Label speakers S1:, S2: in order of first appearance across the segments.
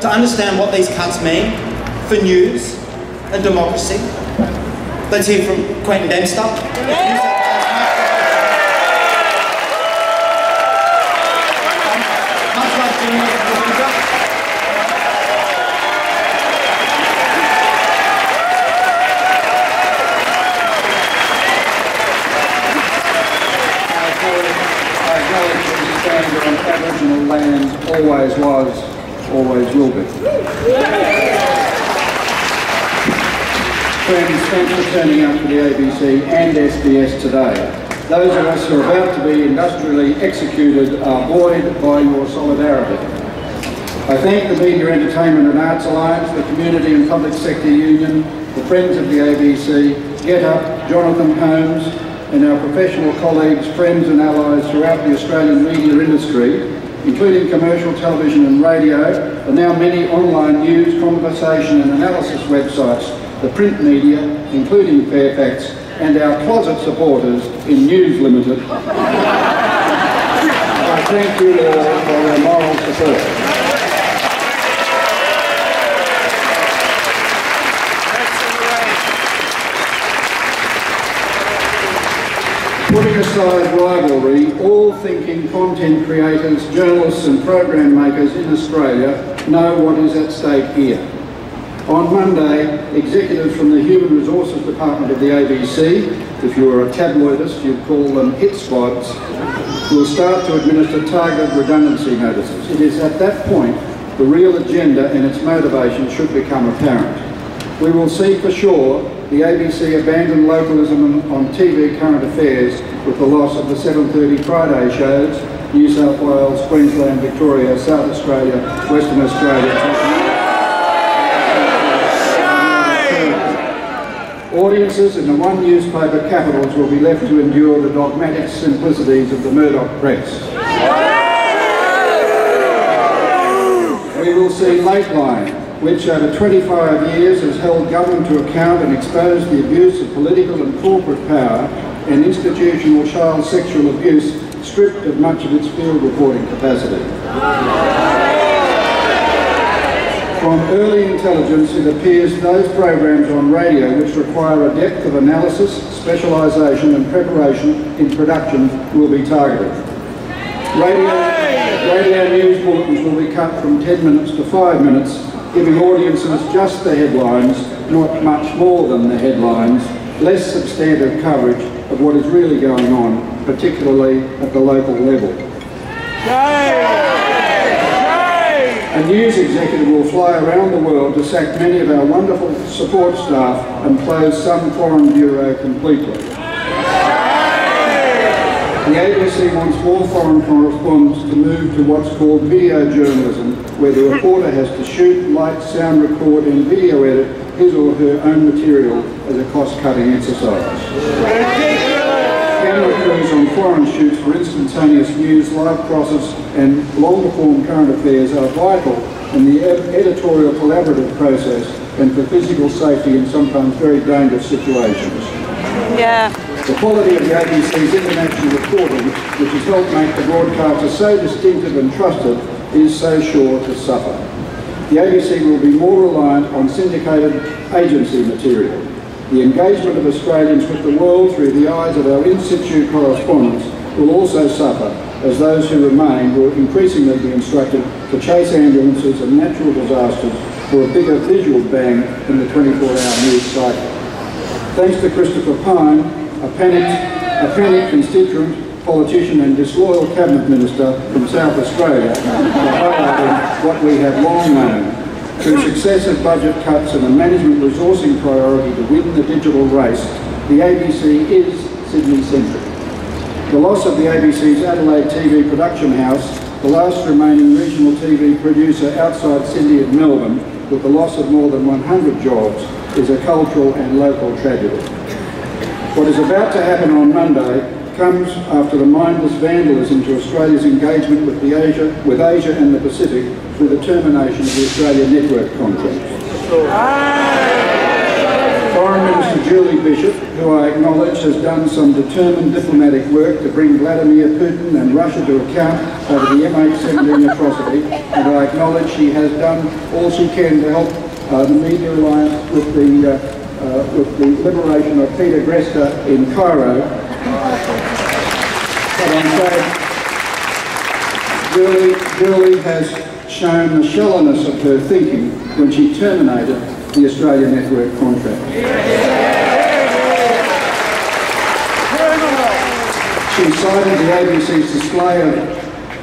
S1: to understand what these cuts mean for news and democracy. Let's hear from Quentin Dempster.
S2: Aboriginal land always was, always will be. Friends, thanks for turning up to the ABC and SBS today. Those of us who are about to be industrially executed are buoyed by your solidarity. I thank the Media, Entertainment and Arts Alliance, the Community and Public Sector Union, the Friends of the ABC, Get Up, Jonathan Holmes, and our professional colleagues, friends and allies throughout the Australian media industry, including commercial television and radio, the now many online news, conversation and analysis websites, the print media, including Fairfax, and our closet supporters in News Limited. I thank you all for your moral support. Putting aside rivalry, all thinking content creators, journalists and program makers in Australia know what is at stake here. On Monday, executives from the Human Resources Department of the ABC, if you were a tabloidist you'd call them hit squads, will start to administer targeted redundancy notices. It is at that point the real agenda and its motivation should become apparent. We will see for sure the ABC abandon localism on TV current affairs with the loss of the 7:30 Friday shows, New South Wales, Queensland, Victoria, South Australia, Western Australia. Audiences in the one newspaper capitals will be left to endure the dogmatic simplicities of the Murdoch press. We will see Stateline, which over 25 years has held government to account and exposed the abuse of political and corporate power and institutional child sexual abuse, stripped of much of its field reporting capacity. From early intelligence, it appears those programs on radio which require a depth of analysis, specialisation and preparation in production will be targeted. Radio news bulletins will be cut from 10 minutes to 5 minutes, giving audiences just the headlines, not much more than the headlines, less substantive coverage of what is really going on, particularly at the local level. A news executive will fly around the world to sack many of our wonderful support staff and close some foreign bureau completely. The ABC wants more foreign correspondents to move to what's called video journalism, where the reporter has to shoot, light, sound record and video edit his or her own material as a cost-cutting exercise. Camera crews on foreign shoots for instantaneous news, live crosses and longer-form current affairs are vital in the editorial collaborative process and for physical safety in sometimes very dangerous situations.
S3: Yeah.
S2: The quality of the ABC's international reporting, which has helped make the broadcaster so distinctive and trusted, is so sure to suffer. The ABC will be more reliant on syndicated agency material. The engagement of Australians with the world through the eyes of our in-situ correspondents will also suffer, as those who remain will increasingly be instructed to chase ambulances and natural disasters for a bigger visual bang in the 24-hour news cycle. Thanks to Christopher Pyne, a panicked constituent, politician and disloyal cabinet minister from South Australia, for highlighting what we have long known. Through successive budget cuts and a management resourcing priority to win the digital race, the ABC is Sydney-centric. The loss of the ABC's Adelaide TV production house, the last remaining regional TV producer outside Sydney and Melbourne, with the loss of more than 100 jobs, is a cultural and local tragedy. What is about to happen on Monday comes after the mindless vandalism to Australia's engagement with Asia and the Pacific through the termination of the Australia Network contract. Foreign Minister Julie Bishop, who I acknowledge has done some determined diplomatic work to bring Vladimir Putin and Russia to account over the MH17 atrocity, and I acknowledge she has done all she can to help the Media Alliance with the liberation of Peter Gresta in Cairo. But I'm saying Julie has shown the shallowness of her thinking when she terminated the Australia Network contract. She cited the ABC's display of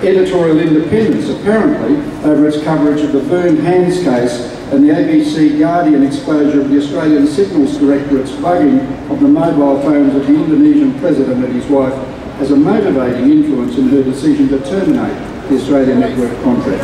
S2: editorial independence, apparently, over its coverage of the Burned Hands case and the ABC Guardian exposure of the Australian Signals Directorate's bugging of the mobile phones of the Indonesian president and his wife as a motivating influence in her decision to terminate the Australia Network contract.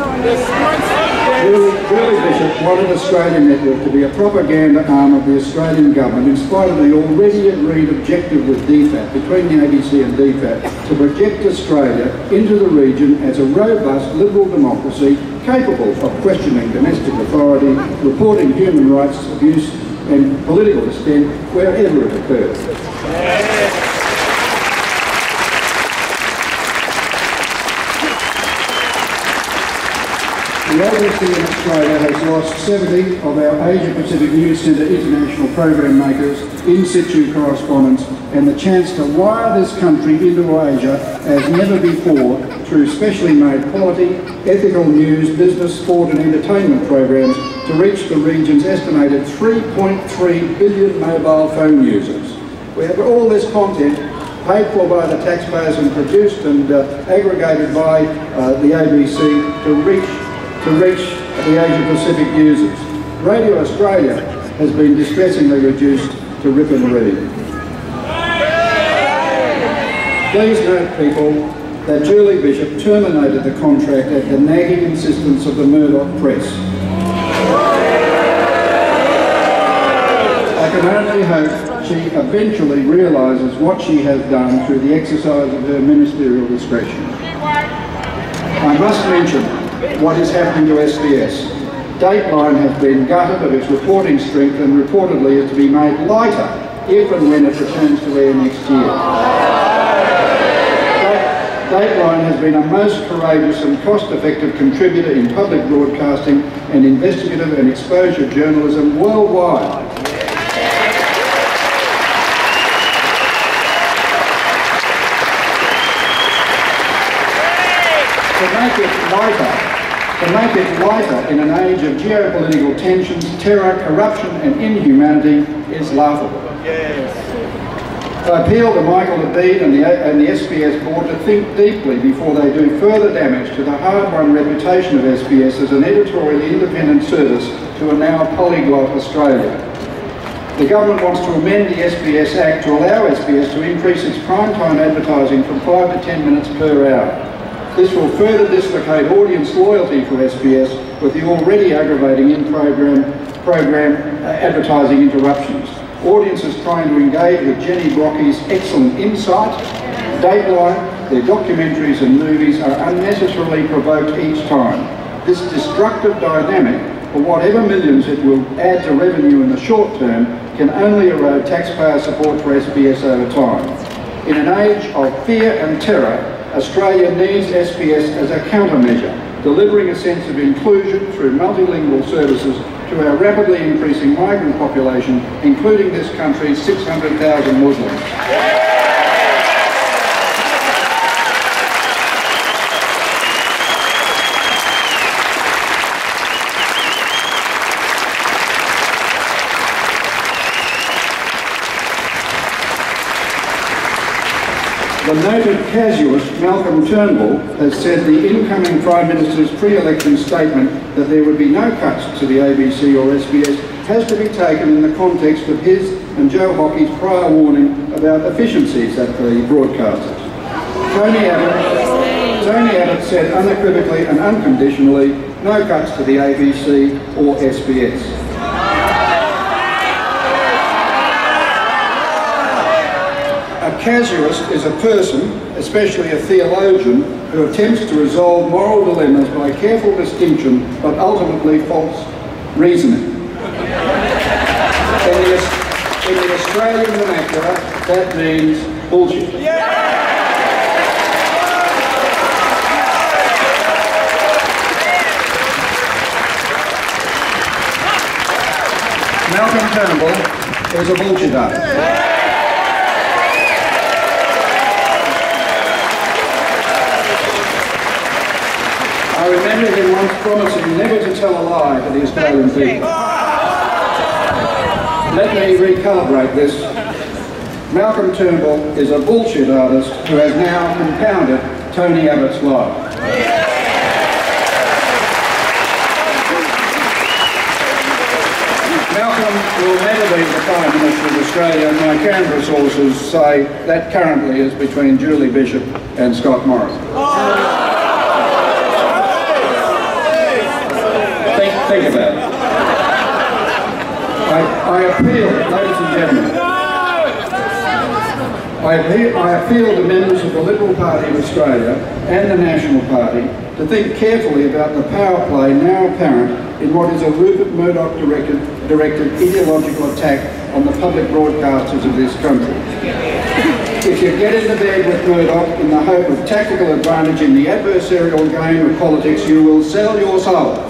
S2: Julie Bishop wanted Australia Network to be a propaganda arm of the Australian government in spite of the already agreed objective with DFAT, between the ABC and DFAT, to project Australia into the region as a robust liberal democracy capable of questioning domestic authority, reporting human rights abuse and political dissent wherever it occurs. The ABC in Australia has lost 70 of our Asia Pacific News Centre international program makers, in situ correspondents, and the chance to wire this country into Asia as never before through specially made quality, ethical news, business, sport and entertainment programs to reach the region's estimated 3.3 billion mobile phone users. We have all this content paid for by the taxpayers and produced and aggregated by the ABC to reach the Asia Pacific users. Radio Australia has been distressingly reduced to rip and read. Please note, people, that Julie Bishop terminated the contract at the nagging insistence of the Murdoch press. I can only hope she eventually realises what she has done through the exercise of her ministerial discretion. I must mention what is happening to SBS. Stateline has been gutted of its reporting strength and reportedly is to be made lighter if and when it returns to air next year. Stateline has been a most courageous and cost-effective contributor in public broadcasting and investigative and exposure journalism worldwide. To make it lighter in an age of geopolitical tensions, terror, corruption and inhumanity is laughable. Yes. I appeal to Michael Labide and the SBS board to think deeply before they do further damage to the hard-won reputation of SBS as an editorially independent service to a now polyglot Australia. The government wants to amend the SBS Act to allow SBS to increase its prime-time advertising from 5 to 10 minutes per hour. This will further dislocate audience loyalty for SBS with the already aggravating in-program advertising interruptions. Audiences trying to engage with Jenny Brockie's excellent insight, Dateline, their documentaries and movies are unnecessarily provoked each time. This destructive dynamic, for whatever millions it will add to revenue in the short term, can only erode taxpayer support for SBS over time. In an age of fear and terror, Australia needs SBS as a countermeasure, delivering a sense of inclusion through multilingual services to our rapidly increasing migrant population, including this country's 600,000 Muslims. The noted casuist Malcolm Turnbull has said the incoming Prime Minister's pre-election statement that there would be no cuts to the ABC or SBS has to be taken in the context of his and Joe Hockey's prior warning about efficiencies at the broadcasters. Tony Abbott said unequivocally and unconditionally no cuts to the ABC or SBS. A casuist is a person, especially a theologian, who attempts to resolve moral dilemmas by careful distinction but ultimately false reasoning. In the Australian vernacular, that means bullshit. Malcolm Turnbull is a bullshit artist. I remember him once promising never to tell a lie to the Australian people. Let me recalibrate this. Malcolm Turnbull is a bullshit artist who has now compounded Tony Abbott's lie. Malcolm will never be the Prime Minister of Australia. My Canberra sources say that currently is between Julie Bishop and Scott Morrison. Think about it. I appeal, ladies and gentlemen, I appeal to members of the Liberal Party of Australia and the National Party to think carefully about the power play now apparent in what is a Rupert Murdoch-directed ideological attack on the public broadcasters of this country. If you get into bed with Murdoch in the hope of tactical advantage in the adversarial game of politics, you will sell your soul.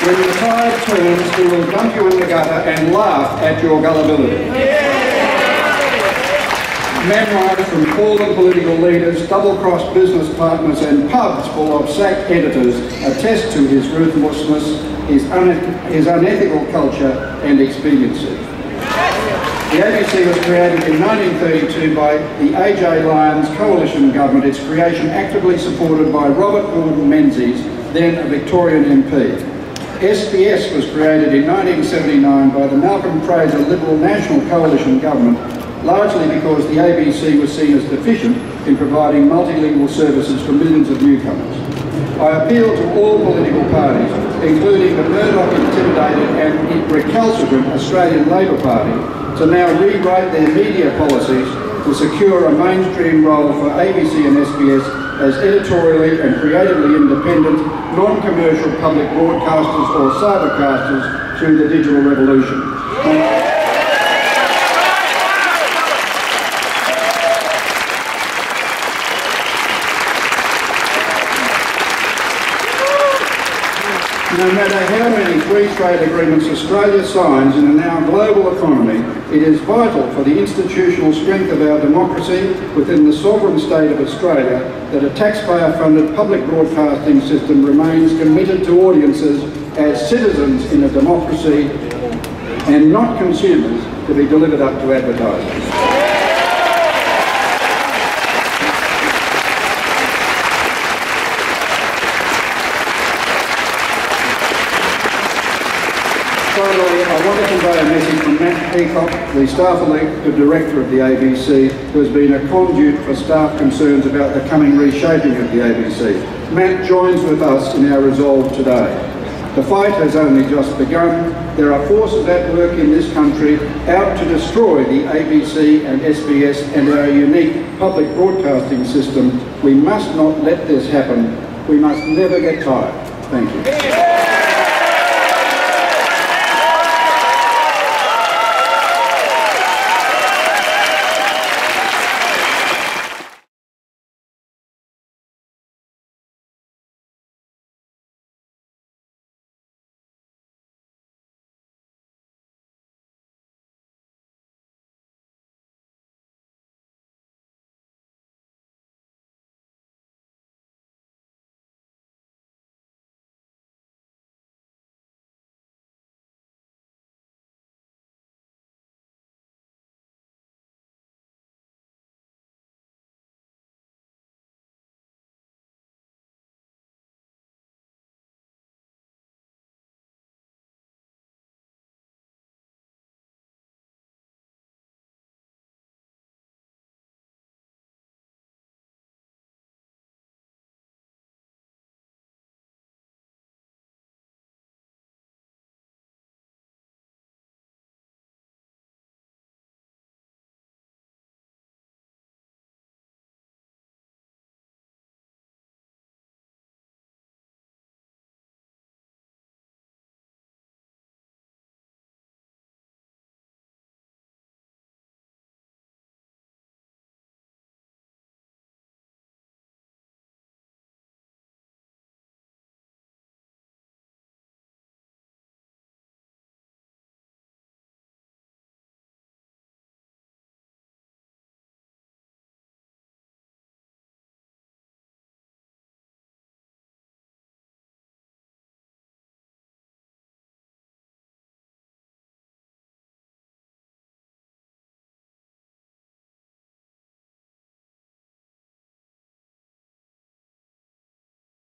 S2: When the tide turns, he will dump you in the gutter and laugh at your gullibility. Memoirs from fallen political leaders, double-crossed business partners and pubs full of sacked editors attest to his ruthlessness, his unethical culture and expediency. The ABC was created in 1932 by the A.J. Lyons coalition government, its creation actively supported by Robert Gordon Menzies, then a Victorian MP. SBS was created in 1979 by the Malcolm Fraser Liberal National Coalition government, largely because the ABC was seen as deficient in providing multilingual services for millions of newcomers. I appeal to all political parties, including the Murdoch-intimidated and recalcitrant Australian Labor Party, to now rewrite their media policies to secure a mainstream role for ABC and SBS as editorially and creatively independent, non-commercial public broadcasters or cybercasters through the digital revolution. No matter how many free trade agreements Australia signs in a now global economy, it is vital for the institutional strength of our democracy within the sovereign state of Australia that a taxpayer-funded public broadcasting system remains committed to audiences as citizens in a democracy and not consumers to be delivered up to advertisers. Finally, I want to convey a message from Matt Peacock, the staff elected director of the ABC, who has been a conduit for staff concerns about the coming reshaping of the ABC. Matt joins with us in our resolve today. The fight has only just begun. There are forces at work in this country out to destroy the ABC and SBS and our unique public broadcasting system. We must not let this happen. We must never get tired. Thank you.